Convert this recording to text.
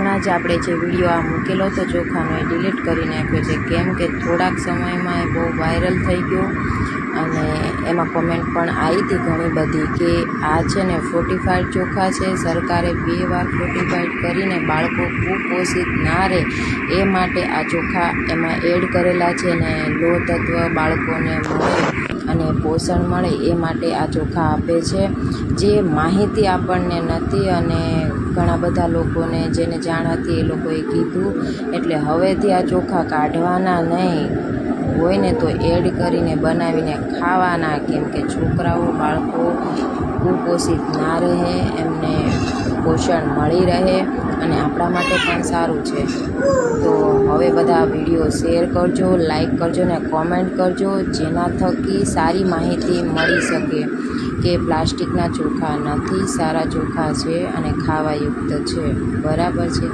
હમણાં જ આપણે જે વિડીયો આ મૂકેલો હતો ચોખાનો એ ડિલીટ કરી નાખ્યો છે, કેમ કે થોડાક સમયમાં એ બહુ વાયરલ થઈ ગયો અને એમાં કોમેન્ટ પણ આવી હતી ઘણી બધી કે આ છે ને ફોર્ટિફાઈડ ચોખા છે, સરકારે 2 વાર ફોર્ટિફાઈડ કરીને બાળકો કુપોષિત ના રહે એ માટે આ ચોખા એમાં એડ કરેલા છે ને લો તત્વ બાળકોને મળે અને પોષણ મળે એ માટે આ ચોખા આપે છે, જે માહિતી આપણને નથી અને ઘણા બધા લોકોને જેને જાણ હતી એ લોકોએ કીધું, એટલે હવેથી આ ચોખા કાઢવાના નહીં, હોય ને તો એડ કરીને બનાવીને ખાવાના, કેમ કે છોકરાઓ બાળકો કુપોષિત ના રહે, એમને પોષણ મળી રહે અને આપણા માટે પણ સારું છે। તો હવે બધા વિડીયો શેર કરજો, લાઈક કરજો ને કોમેન્ટ કરજો, જેના થકી સારી માહિતી મળી શકે કે પ્લાસ્ટિકના ચોખા નથી, સારા ચોખા છે અને ખાવા યુક્ત છે, બરાબર છે।